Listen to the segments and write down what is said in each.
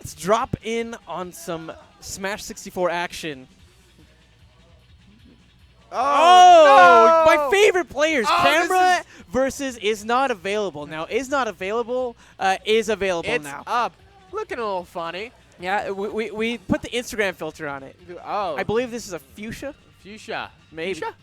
let's drop in on some Smash 64 action. Oh, no! My favorite players. Oh, Camera versus is not available. Now, is not available is available It's now. up. Looking a little funny. Yeah, we put the Instagram filter on it. Oh. I believe this is a fuchsia. Fuchsia. Maybe. Fuchsia?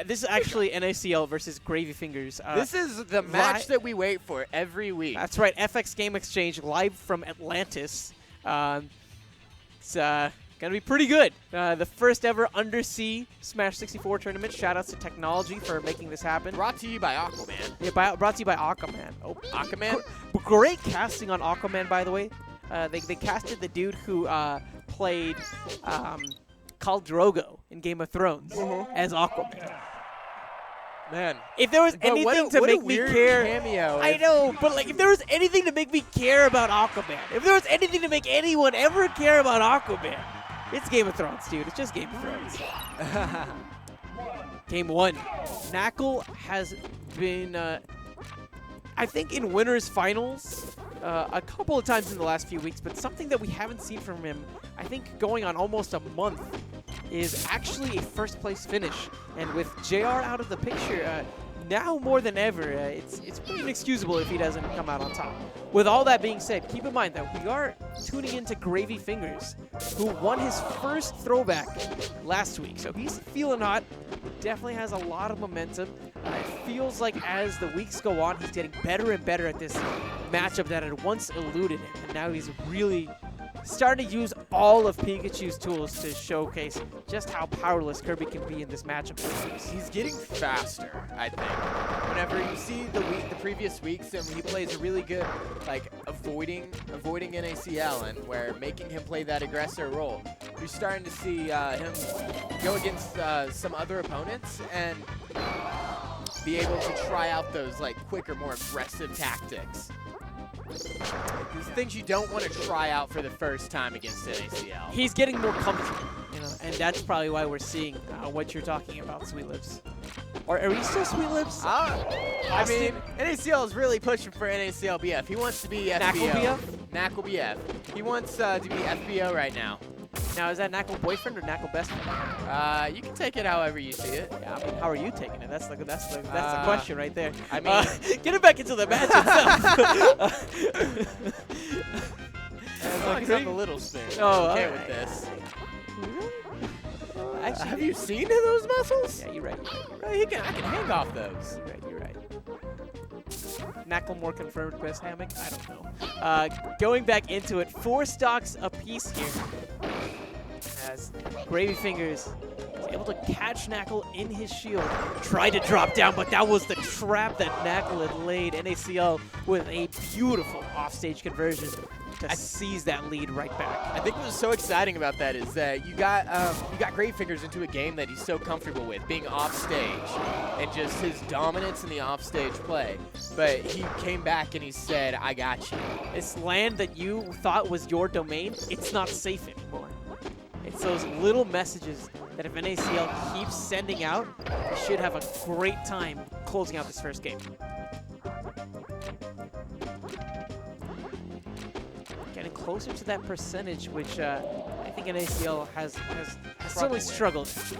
This is actually NaCl versus Gravyfingers. This is the match that we wait for every week. That's right. FX Game Exchange live from Atlantis. It's going to be pretty good. The first ever undersea Smash 64 tournament. Shoutouts to Technology for making this happen. Brought to you by Aquaman. Yeah, brought to you by Aquaman. Oh, Aquaman? Great casting on Aquaman, by the way. They casted the dude who played Khal Drogo in Game of Thrones as Aquaman. Man. If there was anything to make me care, cameo. I know, but like if there was anything to make me care about Aquaman, if there was anything to make anyone ever care about Aquaman, it's Game of Thrones, dude. It's just Game of Thrones. Game 1. NaCl has been, I think, in winners finals a couple of times in the last few weeks, but something that we haven't seen from him, I think, going on almost a month, is actually a first-place finish. And with JR out of the picture, now more than ever, it's pretty inexcusable if he doesn't come out on top. With all that being said, keep in mind that we are tuning into Gravyfingers, who won his first throwback last week. So he's feeling hot, definitely has a lot of momentum. It feels like as the weeks go on, he's getting better and better at this matchup that had once eluded him. And now he's really starting to use all of Pikachu's tools to showcase just how powerless Kirby can be in this matchup. He's getting faster, I think. Whenever you see the previous weeks, and he plays a really good, like, avoiding NaCl, and where making him play that aggressor role, you're starting to see him go against some other opponents and be able to try out those like quicker, more aggressive tactics. These things you don't want to try out for the first time against NaCl. He's getting more comfortable, you know, and that's probably why we're seeing what you're talking about, Sweet Lips. Or are we still Sweet Lips? I mean, NaCl is really pushing for NaCl BF. He wants to be FBO. NaCl BF? NaCl BF. He wants to be FBO right now. Now, is that NaCl boyfriend or NaCl best friend? You can take it however you see it. Yeah, I mean, how are you taking it? That's the question right there. I mean, get it back into the match itself. As long as I'm a little spin. Oh, okay right. with this. Actually, Have you seen those muscles? Yeah, you're right. I can hang off those. You're right. NaCl more confirmed best hammock? I don't know. Going back into it, 4 stocks apiece here. As Gravyfingers is able to catch NaCl in his shield. Tried to drop down, but that was the trap that NaCl had laid. NaCl with a beautiful offstage conversion to seize that lead right back. I think what was so exciting about that is that you got Gravyfingers into a game that he's so comfortable with, being off stage and just his dominance in the offstage play. But he came back and he said, "I got you." This land that you thought was your domain, it's not safe anymore. It's those little messages that if NaCl keeps sending out, we should have a great time closing out this first game. Getting closer to that percentage, which I think NaCl has certainly struggled. Yeah.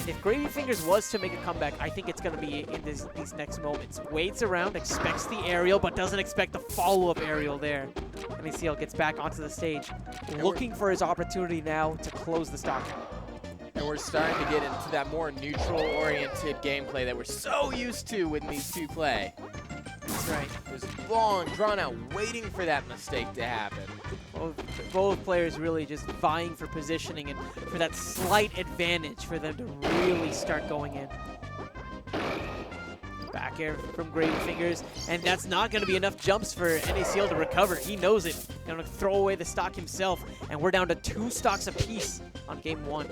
And if Gravyfingers was to make a comeback, I think it's going to be in these next moments. Waits around, expects the aerial, but doesn't expect the follow-up aerial there. NaCl gets back onto the stage, looking for his opportunity now to close the stock out. And we're starting to get into that more neutral-oriented gameplay that we're so used to when these two play. That's right. It was long, drawn out, waiting for that mistake to happen. Both players really just vying for positioning and for that slight advantage for them to really start going in. Back air from Gravyfingers, and that's not going to be enough jumps for NaCl to recover. He knows it. Going to throw away the stock himself, and we're down to 2 stocks apiece on game 1.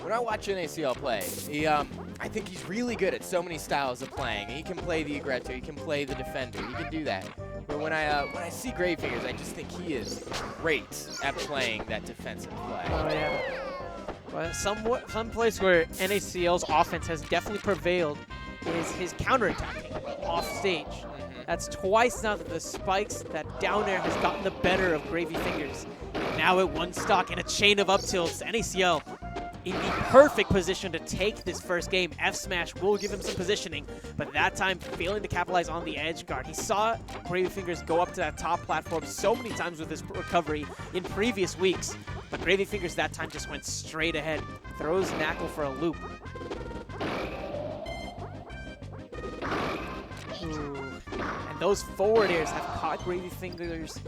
When I watch NaCl play, I think he's really good at so many styles of playing. He can play the aggressor, he can play the defender, he can do that. But when I see Gravyfingers, I just think he is great at playing that defensive play. Oh yeah. Well, some place where NaCl's offense has definitely prevailed is his counterattacking off stage. That's twice now that the spikes, that down air has gotten the better of Gravyfingers. Now at one stock in a chain of up tilts, NaCl in the perfect position to take this first game. F smash will give him some positioning, but that time failing to capitalize on the edge guard. He saw Gravyfingers go up to that top platform so many times with his recovery in previous weeks, but Gravyfingers that time just went straight ahead. Throws NaCl for a loop. Ooh. And those forward airs have caught Gravyfingers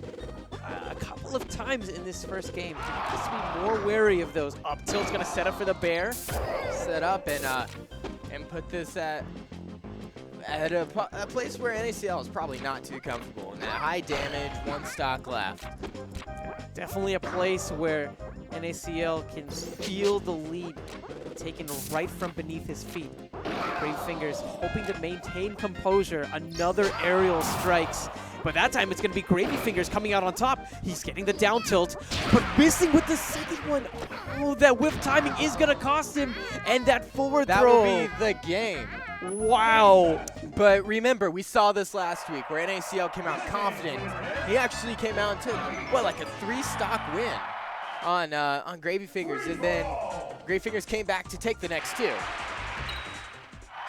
a couple of times in this first game. He has to be more wary of those. Up tilt's gonna set up for the bear. Set up and put this at a place where NaCl is probably not too comfortable. And that high damage, one stock left. Definitely a place where NaCl can feel the lead taken right from beneath his feet. Gravyfingers hoping to maintain composure. Another aerial strikes. But that time it's going to be Gravyfingers coming out on top. He's getting the down tilt, but missing with the second one. Oh, that whiff timing is going to cost him. And that forward that throw. That will be the game. Wow. But remember, we saw this last week where NaCl came out confident. He actually came out and took, what, like a 3-stock win on Gravyfingers. And then Gravyfingers came back to take the next 2.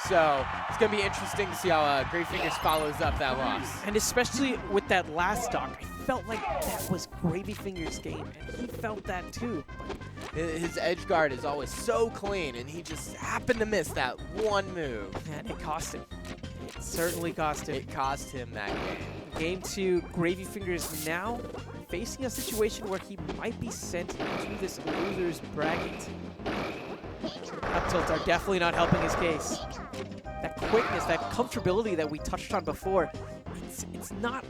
So it's going to be interesting to see how Gravyfingers follows up that loss. And especially with that last stock, I felt like that was Gravyfingers' game, and he felt that too. His edge guard is always so clean, and he just happened to miss that one move. And it cost him. It certainly cost him. It cost him that game. Game 2, Gravyfingers now facing a situation where he might be sent to this loser's bracket. Up tilts are definitely not helping his case. That quickness, that comfortability that we touched on before, it's not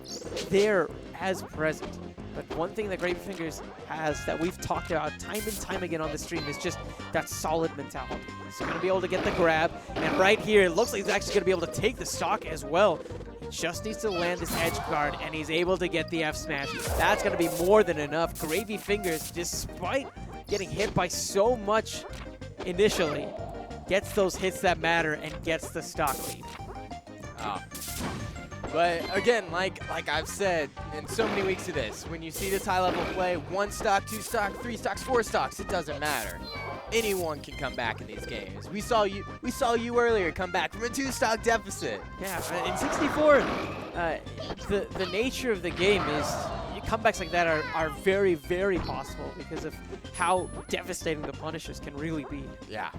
there as present. But one thing that Gravyfingers has that we've talked about time and time again on the stream is just that solid mentality. He's going to be able to get the grab, and right here, it looks like he's actually going to be able to take the stock as well. He just needs to land this edge guard, and he's able to get the F smash. That's going to be more than enough. Gravyfingers, despite getting hit by so much initially, gets those hits that matter and gets the stock lead. But again, like I've said in so many weeks of this, when you see this high level play, 1 stock, 2 stock, 3 stocks, 4 stocks, it doesn't matter. Anyone can come back in these games. We saw you earlier come back from a 2-stock deficit. Yeah, in 64, the nature of the game is comebacks like that are very, very possible because of how devastating the punishes can really be. Yeah.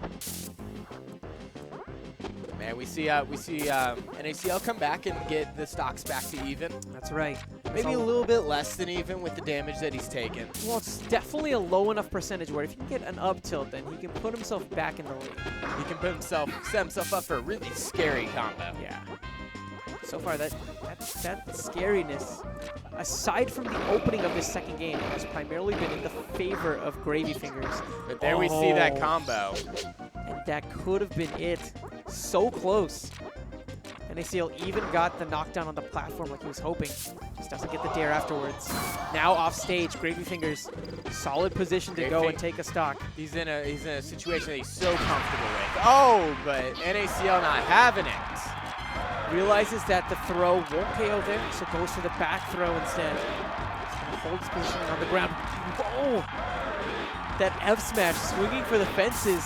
Man, we see NaCl come back and get the stocks back to even. That's right. Maybe a little bit less than even with the damage that he's taken. Well, it's definitely a low enough percentage where if you can get an up tilt, then he can put himself back in the lead. He can set himself up for a really scary combo. Yeah. So far, that scariness, aside from the opening of this second game, has primarily been in the favor of Gravyfingers. But there we see that combo. And that could have been it. So close. NaCl even got the knockdown on the platform like he was hoping. Just doesn't get the dare afterwards. Now off stage, Gravyfingers, solid position to go and take a stock. He's in a situation that he's so comfortable with. Oh, but NaCl not having it. Realizes that the throw won't KO there, so goes for the back throw instead. He's gonna hold his position on the ground. Oh! That F smash swinging for the fences.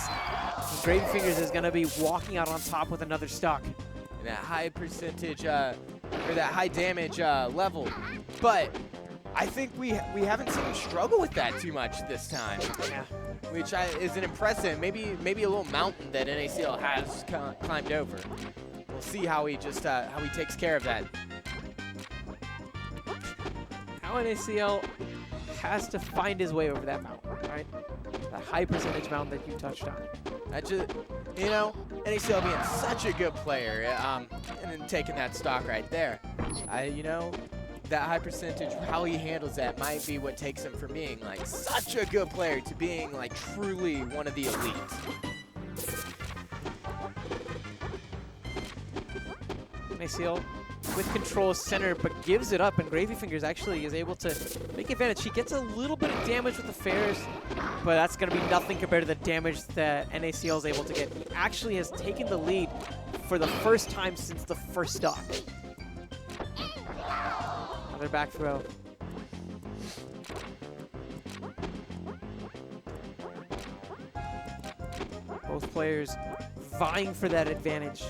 Gravyfingers is gonna be walking out on top with another stock. And that high percentage, or that high damage level. But I think we haven't seen him struggle with that too much this time. Yeah. Which is an impressive, maybe a little mountain that NaCl has climbed over. We'll see how he takes care of that. Now NaCl has to find his way over that mountain, right? That high percentage mountain that you touched on. That just, NaCl being such a good player, and then taking that stock right there. That high percentage, how he handles that might be what takes him from being like such a good player to being like truly one of the elites. NaCl with control center, but gives it up, and Gravyfingers actually is able to make advantage. He gets a little bit of damage with the fairs, but that's going to be nothing compared to the damage that NaCl is able to get. He actually has taken the lead for the first time since the first stock. Another back throw. Both players vying for that advantage,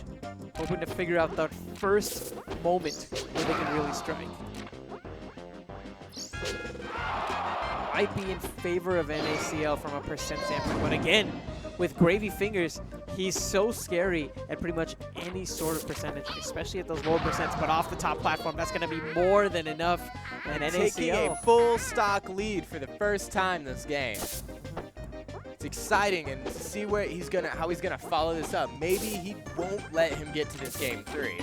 hoping to figure out that first moment where they can really strike. Might be in favor of NaCl from a percent standpoint, but again, with Gravyfingers, he's so scary at pretty much any sort of percentage, especially at those lower percents, but off the top platform, that's going to be more than enough. And taking a NaCl, full stock lead for the first time this game. It's exciting, and to see where how he's gonna follow this up. Maybe he won't let him get to this game 3.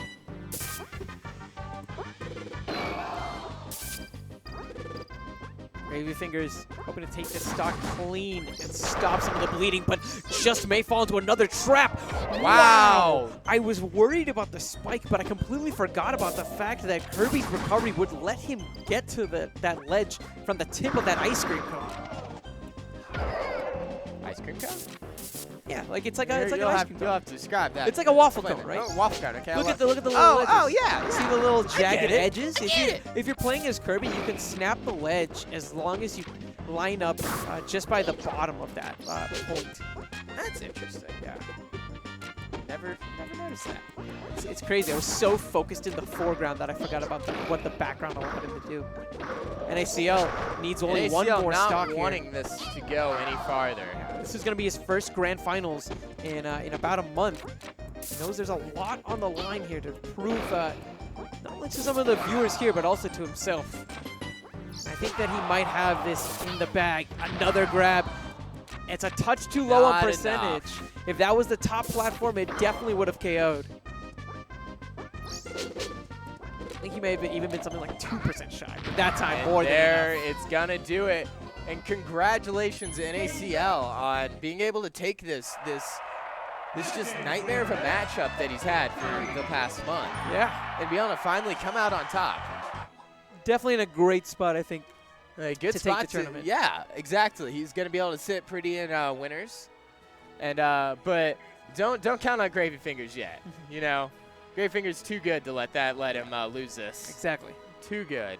Gravyfingers hoping to take this stock clean and stop some of the bleeding, but just may fall into another trap. Wow! I was worried about the spike, but I completely forgot about the fact that Kirby's recovery would let him get to that ledge from the tip of that ice cream cone. Ice cream cone? Yeah, like it's like an ice cream You'll cone. have to describe that. It's like a waffle Explain cone, it. right? Oh, waffle cone. Okay. Look at the little edges. Oh yeah. See the little jagged get it. edges? Get it. If you're playing as Kirby, you can snap the ledge as long as you line up just by the bottom of that point. That's interesting. Yeah. Never noticed that. It's crazy. I was so focused in the foreground that I forgot about what the background allowed him to do. NaCl needs only one more not stock wanting here. this to go any farther. This is going to be his first grand finals in about a month. He knows there's a lot on the line here to prove not only to some of the viewers here, but also to himself. I think that he might have this in the bag. Another grab. It's a touch too low on Not percentage. enough. If that was the top platform, it definitely would have KO'd. I think he may have even been something like 2% shy. But that time, And more than there, enough. it's gonna do it. And congratulations, NaCl, on being able to take this just nightmare of a matchup that he's had for the past month. Yeah. And be able to finally come out on top. Definitely in a great spot, I think. A good To spot take the tournament. Yeah, exactly. He's gonna be able to sit pretty in winners. And but don't count on Gravyfingers yet. You know, Gravyfingers too good to let him lose this. Exactly. Too good.